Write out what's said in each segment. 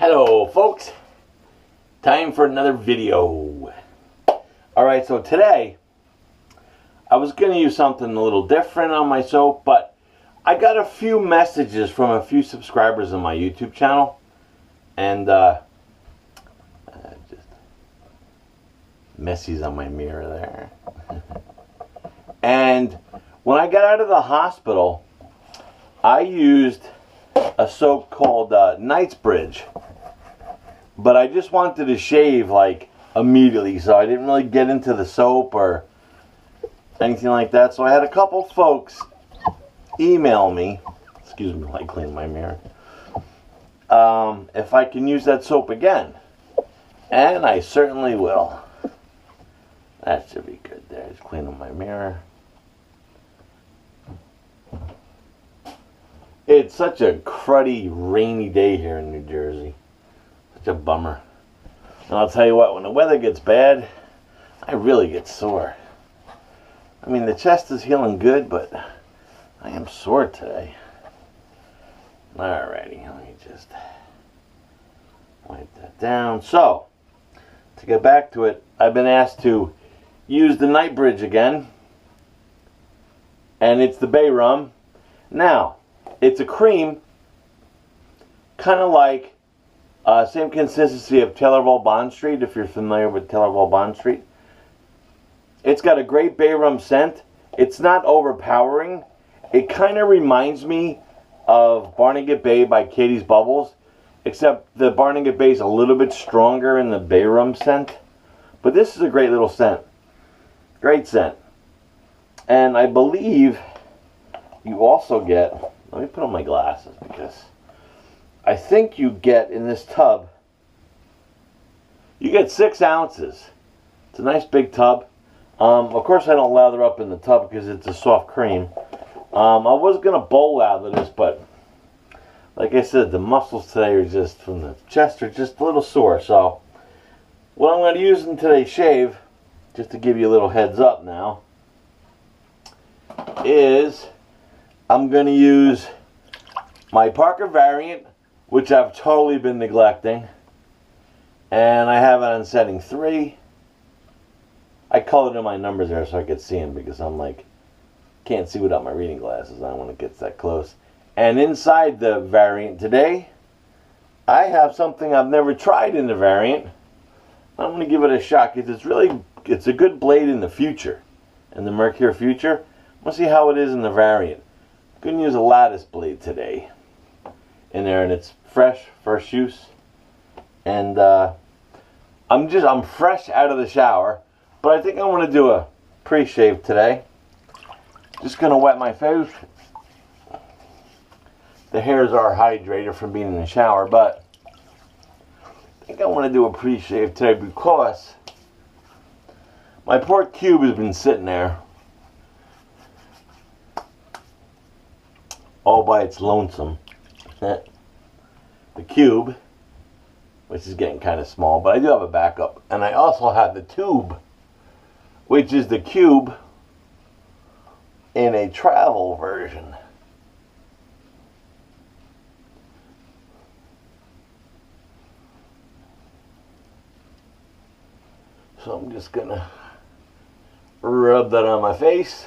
Hello folks, time for another video. Alright, so today I was going to use something a little different on my soap, but I got a few messages from a few subscribers on my YouTube channel, and just messy's on my mirror there. And when I got out of the hospital, I used a soap called Knightsbridge, but I just wanted to shave like immediately, so I didn't really get into the soap or anything like that. So I had a couple folks email me, excuse me, I clean my mirror, if I can use that soap again, and I certainly will. That should be good there. Just cleaning my mirror. It's such a cruddy, rainy day here in New Jersey. Such a bummer. And I'll tell you what, when the weather gets bad, I really get sore. I mean, the chest is healing good, but I am sore today. Alrighty, let me just wipe that down. So, to get back to it, I've been asked to use the Knightsbridge again. And it's the Bay Rum. Now, it's a cream, kind of like same consistency of Taylorville Bond Street, if you're familiar with Taylorville Bond Street. It's got a great Bay Rum scent. It's not overpowering. It kind of reminds me of Barnegat Bay by Katie's Bubbles, except the Barnegat Bay is a little bit stronger in the Bay Rum scent. But this is a great little scent. Great scent. And I believe you also get, let me put on my glasses, because I think you get in this tub, you get 6 ounces. It's a nice big tub. Of course I don't lather up in the tub because it's a soft cream. I was going to bowl lather this, but like I said, the muscles today are just, from the chest, are just a little sore. So what I'm going to use in today's shave, just to give you a little heads up now, is I'm going to use my Parker variant, which I've totally been neglecting, and I have it on setting 3. I colored in my numbers there so I could see them, because I'm like, can't see without my reading glasses. I don't want to get that close. And inside the variant today, I have something I've never tried in the variant. I'm going to give it a shot, because it's a good blade in the future, in the Mercure future. Let's see how it is in the variant. I'm going to use a lattice blade today in there, and it's fresh, first use. And I'm fresh out of the shower, but I think I want to do a pre-shave today. Just going to wet my face. The hairs are hydrated from being in the shower, but I think I want to do a pre-shave today because my poor cube has been sitting there all by its lonesome. The cube, which is getting kind of small, but I do have a backup. And I also have the tube, which is the cube in a travel version. So I'm just gonna rub that on my face.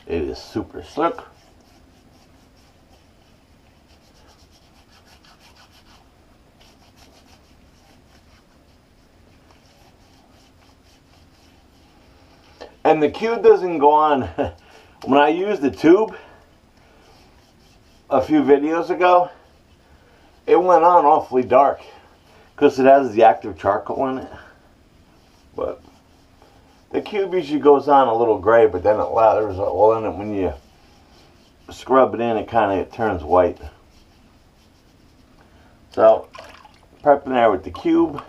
It is super slick. And the cube doesn't go on. When I used the tube a few videos ago, it went on awfully dark because it has the active charcoal in it. But the cube usually goes on a little gray, but then it lathers all in it. When you scrub it in, it turns white. So, prepping there with the cube.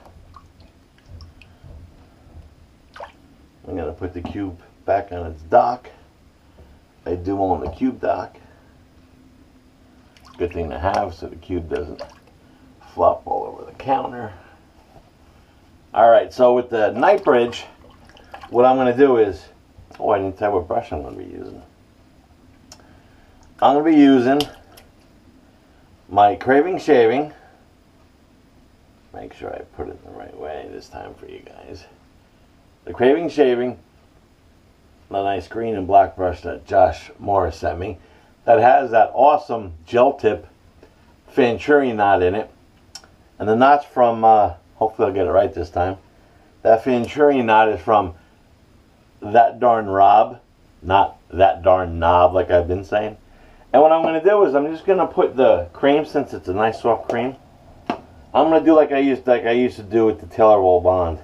I'm going to put the cube back on its dock. I do own the cube dock. Good thing to have so the cube doesn't flop all over the counter. Alright, so with the Knightsbridge, what I'm going to do is, oh, I didn't tell you what brush I'm going to be using. I'm going to be using my Craving Shaving. Make sure I put it the right way this time for you guys. The Craving Shaving, the nice green and black brush that Josh Morris sent me, that has that awesome gel tip Venturi knot in it. And the knot's from, hopefully I'll get it right this time. That Venturi knot is from That Darn Rob, not That Darn Knob like I've been saying. And what I'm going to do is I'm just going to put the cream, since it's a nice soft cream, I'm going to do like I used to do with the Tailor Roll Bond.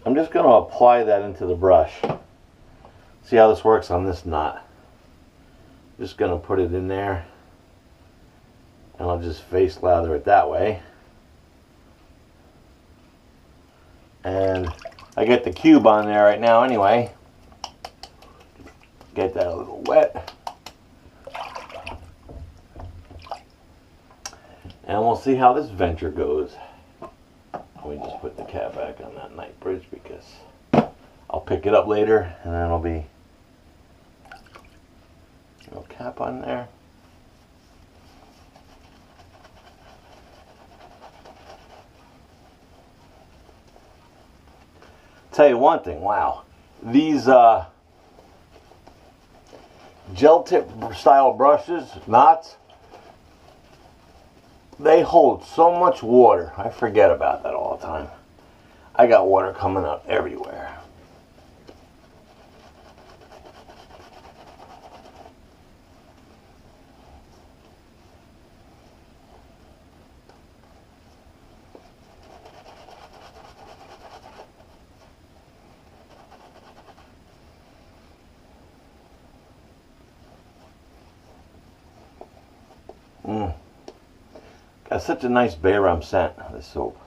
I'm just going to apply that into the brush. See how this works on this knot. Just going to put it in there, and I'll just face lather it that way. And I get the cube on there right now anyway. Get that a little wet. And we'll see how this venture goes. Let me just put the cap back on that Knightsbridge because I'll pick it up later, and then it'll be a little cap on there. Tell you one thing, wow, these gel tip style brushes, knots, they hold so much water. I forget about that all the time. I got water coming up everywhere. Got such a nice bay rum scent, this soap.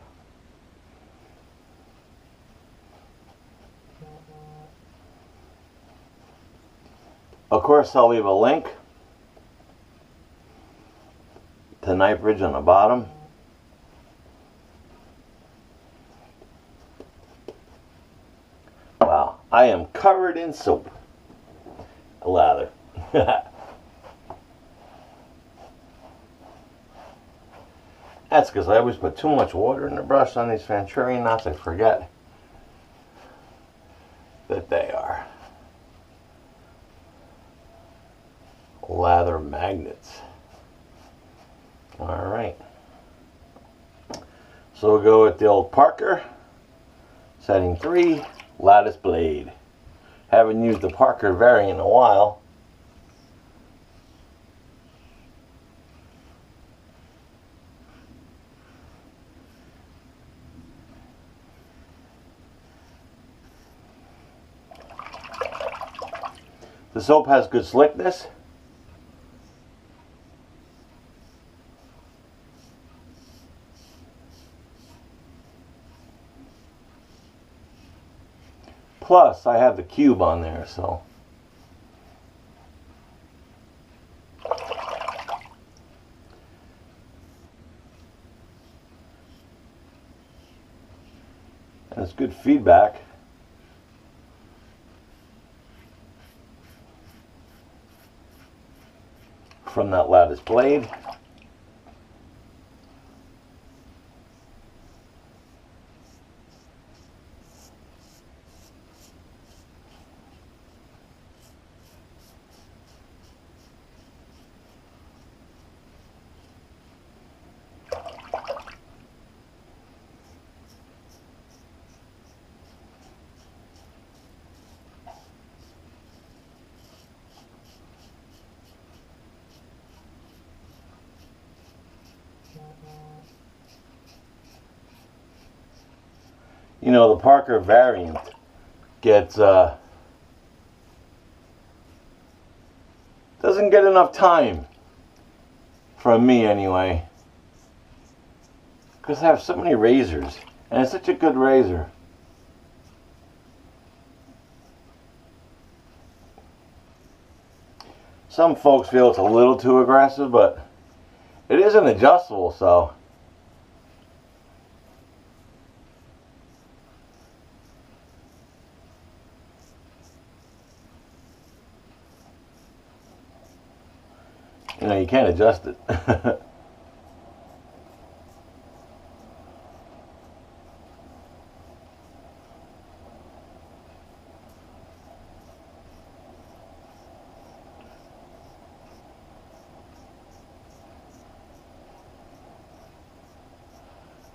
Of course, I'll leave a link to Knightsbridge on the bottom. Wow, I am covered in soap. Lather. That's because I always put too much water in the brush on these Venturi knots. I forget that they are lather magnets. Alright. So we'll go with the old Parker. Setting 3, lattice blade. Haven't used the Parker variant in a while. The soap has good slickness. Plus, I have the cube on there, so. And it's good feedback. From that lattice blade. You know, the Parker variant gets doesn't get enough time from me anyway, because I have so many razors and it's such a good razor. Some folks feel it's a little too aggressive, but it isn't adjustable, so You know, you can't adjust it.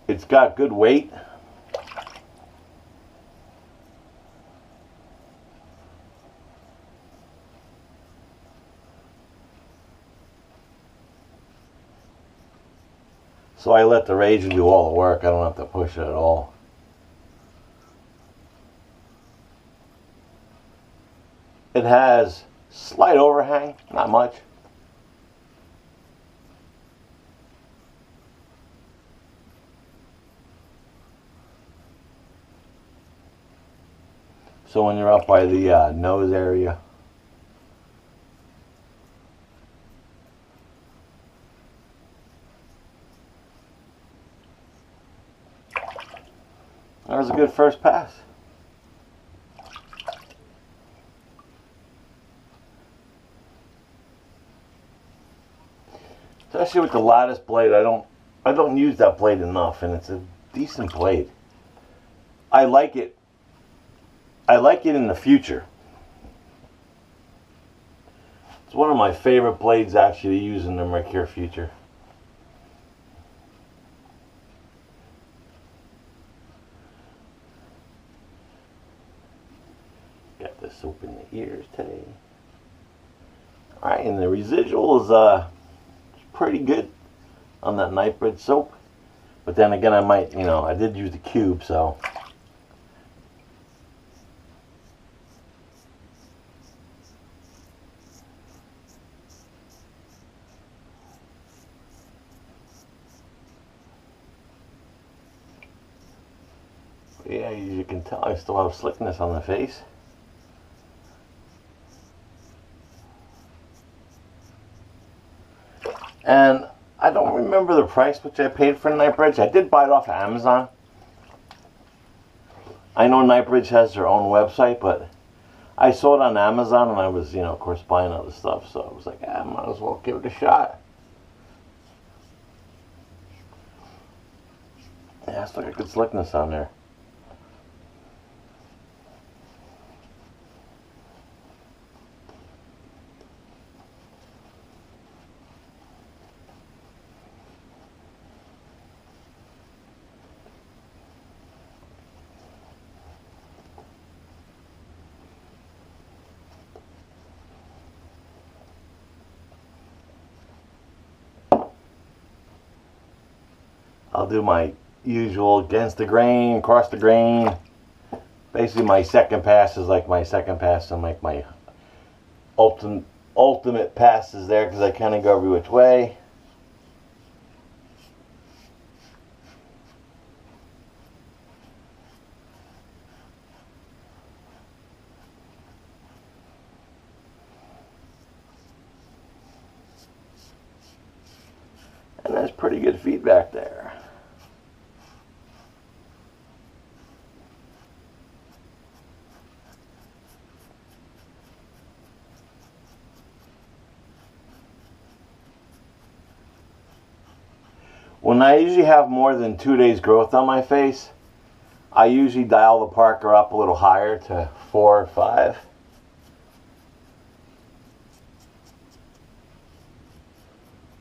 It's got good weight. So I let the razor do all the work. I don't have to push it at all. It has slight overhang, not much. So when you're up by the nose area, that was a good first pass. Especially with the lattice blade, I don't use that blade enough, and it's a decent blade. I like it. I like it in the future. It's one of my favorite blades actually to use in the Mercure Future. Got the soap in the ears today. Alright, and the residual is pretty good on that Knightsbridge soap. But then again, I might, you know, I did use the cube, so. Yeah, as you can tell, I still have slickness on the face. And I don't remember the price which I paid for Knightsbridge. I did buy it off of Amazon. I know Knightsbridge has their own website, but I saw it on Amazon, and I was, you know, of course, buying other stuff. So I was like, I might as well give it a shot. Yeah, it's like a good slickness on there. I'll do my usual against the grain, across the grain. Basically, my second pass is like my second pass, and like my ultimate pass is there because I kind of go every which way. And that's pretty good feedback there. When I usually have more than 2 days growth on my face, I usually dial the Parker up a little higher to 4 or 5.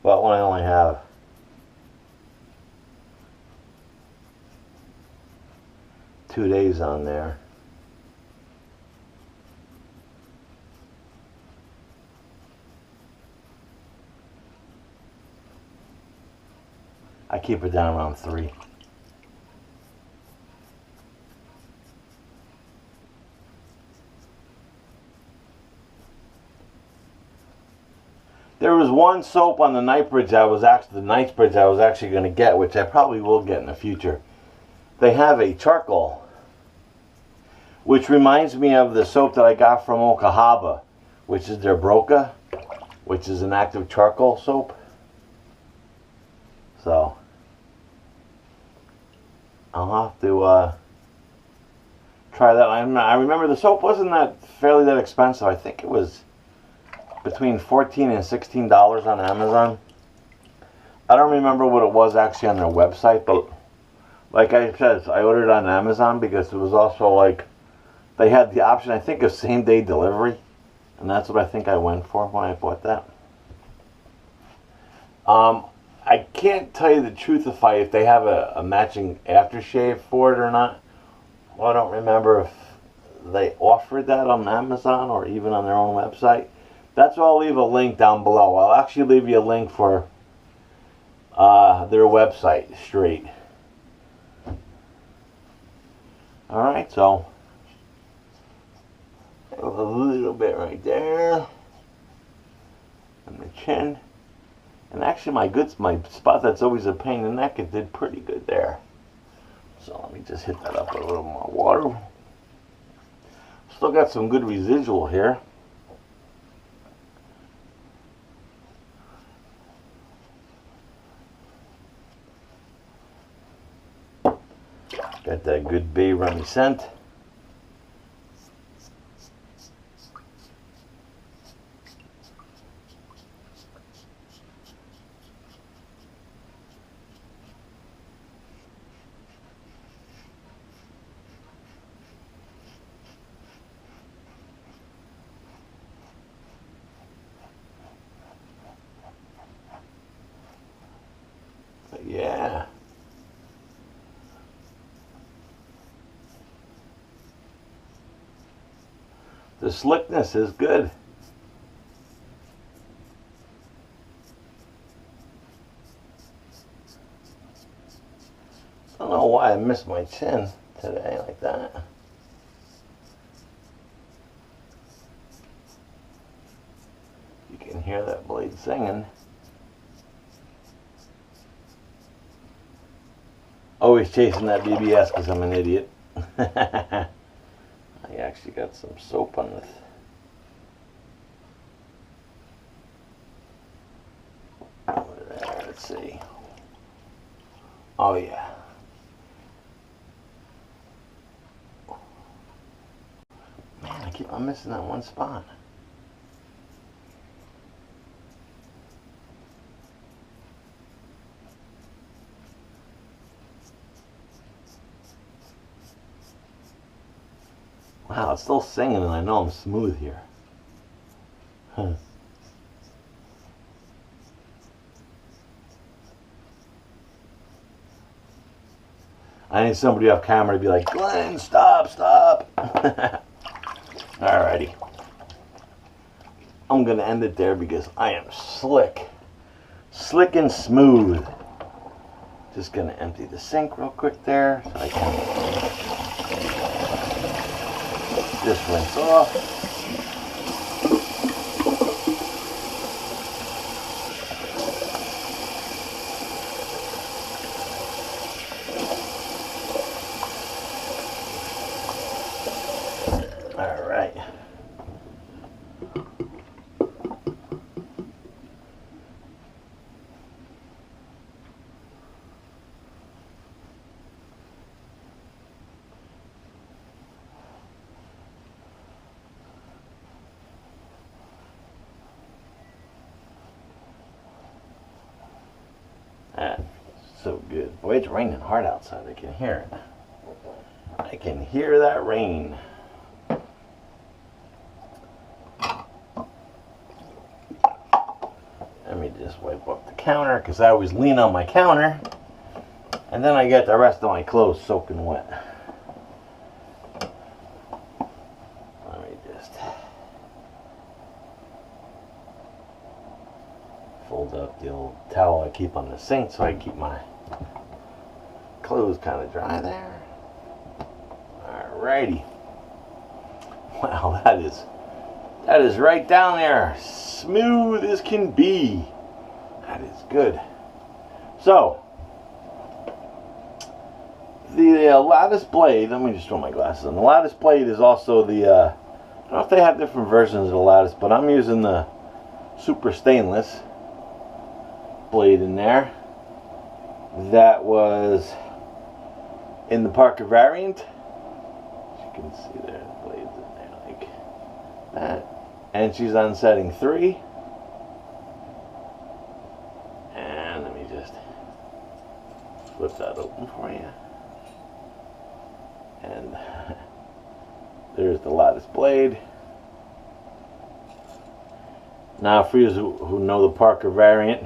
But when I only have two days on there, I keep it down around 3. There was one soap on the Knightsbridge I was actually going to get, which I probably will get in the future. They have a charcoal, which reminds me of the soap that I got from Okahaba, which is their Broca, which is an active charcoal soap. So I'll have to try that. I remember the soap wasn't that expensive. I think it was between $14 and $16 on Amazon. I don't remember what it was actually on their website, but like I said, I ordered it on Amazon because it was also like they had the option, I think, of same-day delivery, and that's what I think I went for when I bought that. I can't tell you the truth if they have a matching aftershave for it or not. Well, I don't remember if they offered that on Amazon or even on their own website. That's why I'll leave a link down below. I'll actually leave you a link for their website straight. Alright, so a little bit right there on the chin. And actually my spot that's always a pain in the neck, it did pretty good there. So let me just hit that up with a little more water. Still got some good residual here. Got that good bay rummy scent. But yeah. The slickness is good. I don't know why I missed my chin today like that. You can hear that blade singing. Always chasing that BBS because I'm an idiot. I actually got some soap on this. Let's see. Oh yeah. Man, I keep on missing that one spot. Wow, it's still singing and I know I'm smooth here. Huh. I need somebody off camera to be like, Glenn, stop. Alrighty. I'm going to end it there because I am slick. Slick and smooth. Just going to empty the sink real quick there so I can just rinse off. All right. That's so good. Boy, it's raining hard outside. I can hear it. I can hear that rain. Let me just wipe up the counter because I always lean on my counter and then I get the rest of my clothes soaking wet. Let me just fold up the old towel I keep on the sink so I keep my clothes kind of dry there. Alrighty. Wow, that is right down there. Smooth as can be. That is good. So, the lattice blade, let me just throw my glasses on. The lattice blade is also the, I don't know if they have different versions of the lattice, but I'm using the super stainless blade in there. That was in the Parker variant. As you can see there, the blades in there like that. and she's on setting 3. And let me just flip that open for you. And there's the lattice blade. Now for you who know the Parker variant,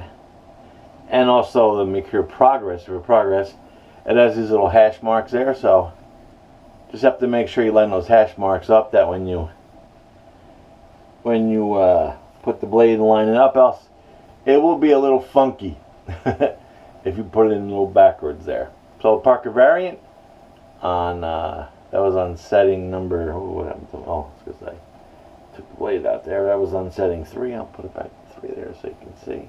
and also the Mercure Progress, it has these little hash marks there, so just have to make sure you line those hash marks up, that when you put the blade and line it up, else it will be a little funky if you put it in a little backwards there. So Parker variant on that was on setting number, what happened to, oh, it's because I took the blade out there. That was on setting 3. I'll put it back to 3 there so you can see.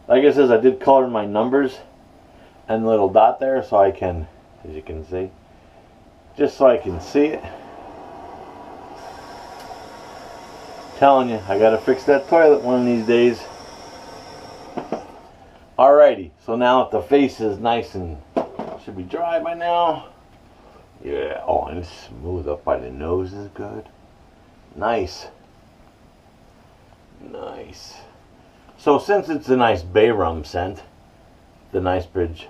Like I said, I did color my numbers and the little dot there so I can, as you can see, just so I can see it. Telling you, I gotta fix that toilet one of these days. Alrighty, so now that the face is nice and should be dry by now. Yeah, oh, and it's smooth up by the nose is good. Nice. Nice. So since it's a nice bay rum scent, the Knightsbridge,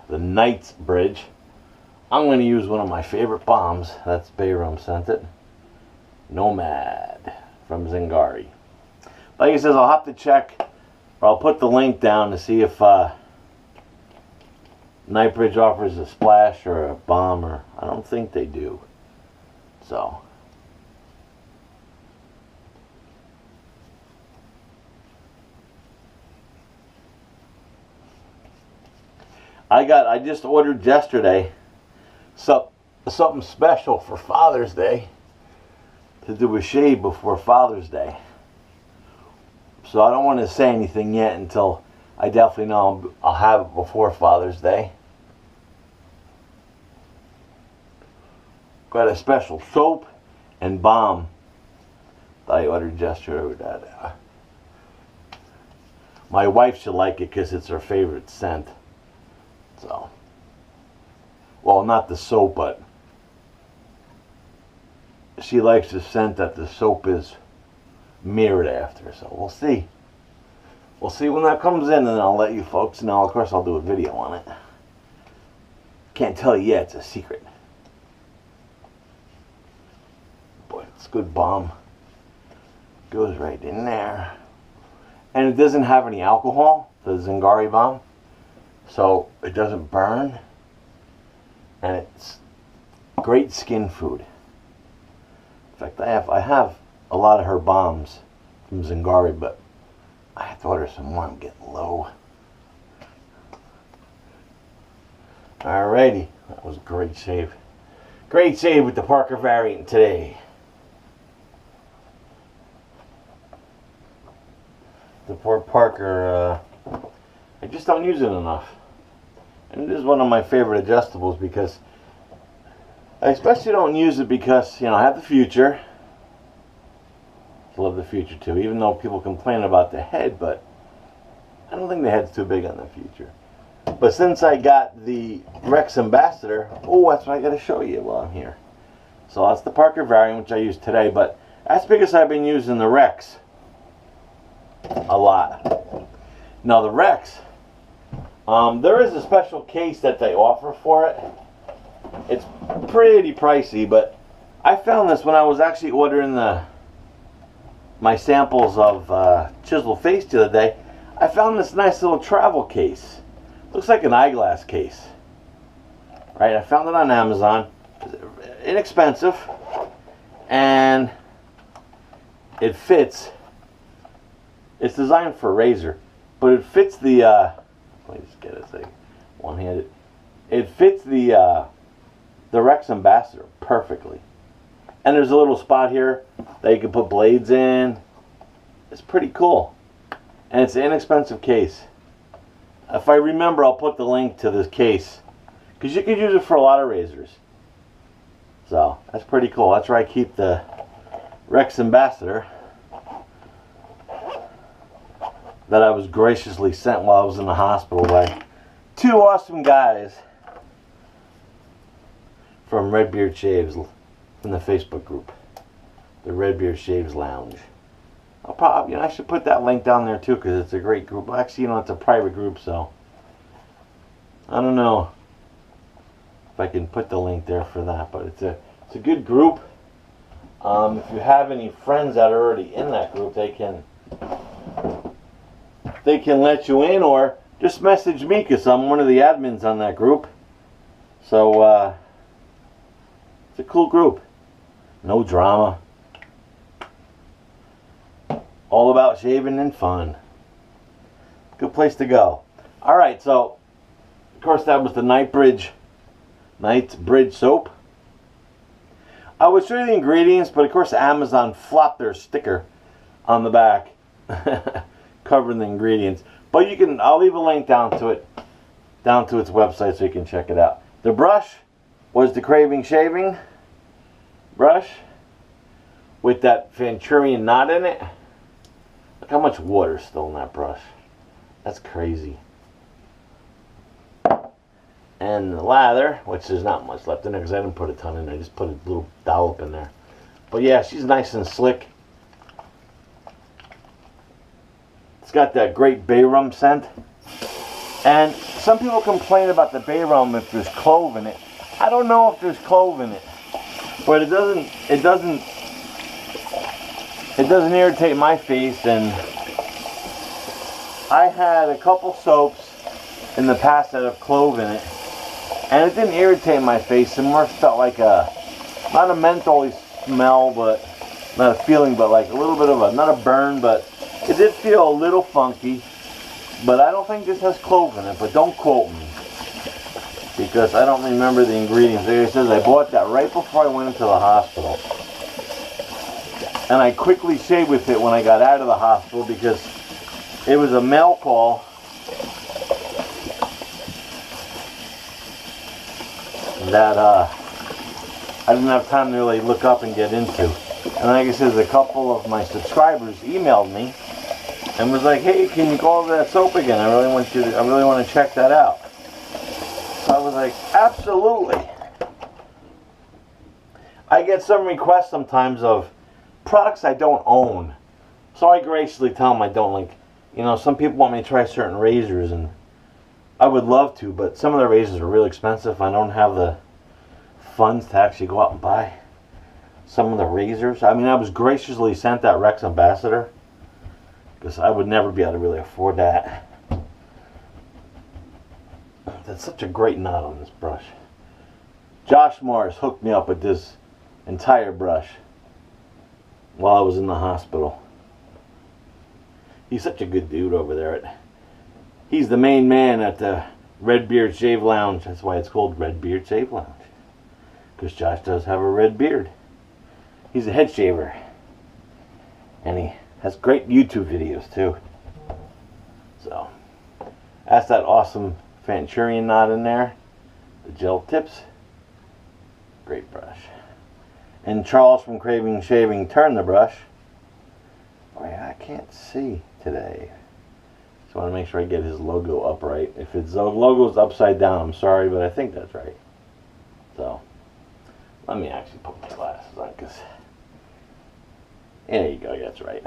I'm going to use one of my favorite balms. That's bay rum scented. Nomad from Zingari. Like I said, I'll have to check, or I'll put the link down to see if Knightsbridge offers a splash or a balm, or I don't think they do. So I just ordered yesterday something special for Father's Day, to do a shave before Father's Day. So I don't want to say anything yet until I definitely know I'll have it before Father's Day. Got a special soap and balm that I ordered yesterday. That my wife should like it because it's her favorite scent. So, well, not the soap, but she likes the scent that the soap is mirrored after. So we'll see. We'll see when that comes in, and I'll let you folks know. Of course, I'll do a video on it. Can't tell you yet. It's a secret. Boy, it's good balm. Goes right in there. And it doesn't have any alcohol, the Zingari balm. So it doesn't burn, and it's great skin food. In fact, I have a lot of her balms from Zingari, but I have to order some more. I'm getting low. Alrighty, that was a great shave. Great shave with the Parker variant today. The poor Parker, I just don't use it enough. And it is one of my favorite adjustables because I especially don't use it because, you know, I have the Future. I love the Future too, even though people complain about the head, but I don't think the head's too big on the Future. But since I got the Rex Ambassador, oh, that's what I got to show you while I'm here. So that's the Parker variant, which I use today, but that's because I've been using the Rex a lot. Now the Rex, there is a special case that they offer for it. It's pretty pricey, but I found this when I was actually ordering my samples of chiseled face the other day. I found this nice little travel case. Looks like an eyeglass case. Right, I found it on Amazon. Inexpensive, and it fits. It's designed for a razor, but it fits the let me just get it thing one-handed. It fits the Rex Ambassador perfectly. And there's a little spot here that you can put blades in. It's pretty cool. And it's an inexpensive case. If I remember, I'll put the link to this case, because you could use it for a lot of razors. So that's pretty cool. That's where I keep the Rex Ambassador that I was graciously sent while I was in the hospital by two awesome guys from Redbeard Shaves in the Facebook group, the Redbeard Shaves Lounge. I'll probably, I should put that link down there too, because it's a great group. Well, actually, it's a private group, so I don't know if I can put the link there for that, but it's a good group. If you have any friends that are already in that group, they can let you in, or just message me, because I'm one of the admins on that group. So it's a cool group. No drama. All about shaving and fun. Good place to go. Alright, so of course that was the Knightsbridge soap. I would show you the ingredients, but of course Amazon flopped their sticker on the back covering the ingredients. But I'll leave a link down to its website so you can check it out. The brush was the Craving Shaving brush with that Venturian knot in it. Look how much water's still in that brush. That's crazy. And the lather, which there's not much left in there because I didn't put a ton in there. I just put a little dollop in there. But yeah, she's nice and slick. It's got that great bay rum scent. And some people complain about the bay rum if there's clove in it. I don't know if there's clove in it, but it doesn't irritate my face. And I had a couple soaps in the past that have clove in it, and it didn't irritate my face. It more felt like not a mentholy smell, but not a feeling, but like a little bit of not a burn, but it did feel a little funky. But I don't think this has clove in it, but don't quote me, because I don't remember the ingredients. There it says I bought that right before I went into the hospital. And I quickly shaved with it when I got out of the hospital, because it was a mail call that I didn't have time to really look up and get into. And like I said, a couple of my subscribers emailed me and was like, "Hey, can you go over that soap again? I really want to check that out." So I was like, "Absolutely." I get some requests sometimes of products I don't own, so I graciously tell them I don't. Like, some people want me to try certain razors, and I would love to, but some of the razors are really expensive. I don't have the funds to actually go out and buy some of the razors. I mean, I was graciously sent that Rex Ambassador, because I would never be able to really afford that. That's such a great knot on this brush. Josh Morris hooked me up with this entire brush while I was in the hospital. He's such a good dude over there. He's the main man at the Redbeard Shave Lounge. That's why it's called Redbeard Shave Lounge, because Josh does have a red beard. He's a head shaver, and he has great YouTube videos too. So that's that awesome Venturian knot in there. The gel tips. Great brush. And Charles from Craving Shaving turned the brush. Oh yeah, I can't see today. So I want to make sure I get his logo upright. If his logo's upside down, I'm sorry, but I think that's right. So let me actually put my glasses on, because there you go, that's right.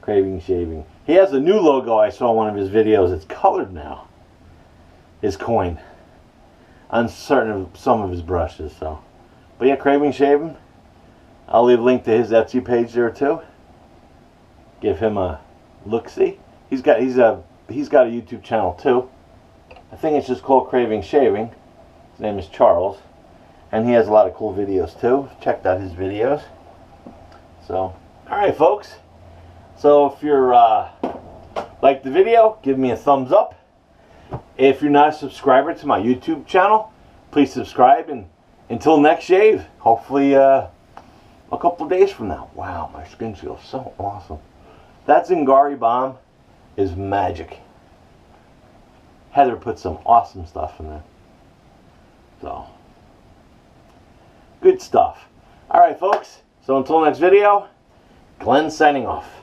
Craving Shaving. He has a new logo. I saw one of his videos. It's colored now. His coin on some of his brushes. So, but yeah, Craving Shaving. I'll leave a link to his Etsy page there too. Give him a look-see. He's got a YouTube channel too. I think it's just called Craving Shaving. His name is Charles, and he has a lot of cool videos too. Checked out his videos. So, all right, folks. So if you're like the video, give me a thumbs up. If you're not a subscriber to my YouTube channel, please subscribe. And until next shave, hopefully a couple days from now. Wow, my skin feels so awesome. That Zingari Balm is magic. Heather put some awesome stuff in there. So, good stuff. All right, folks. So until next video, Glenn signing off.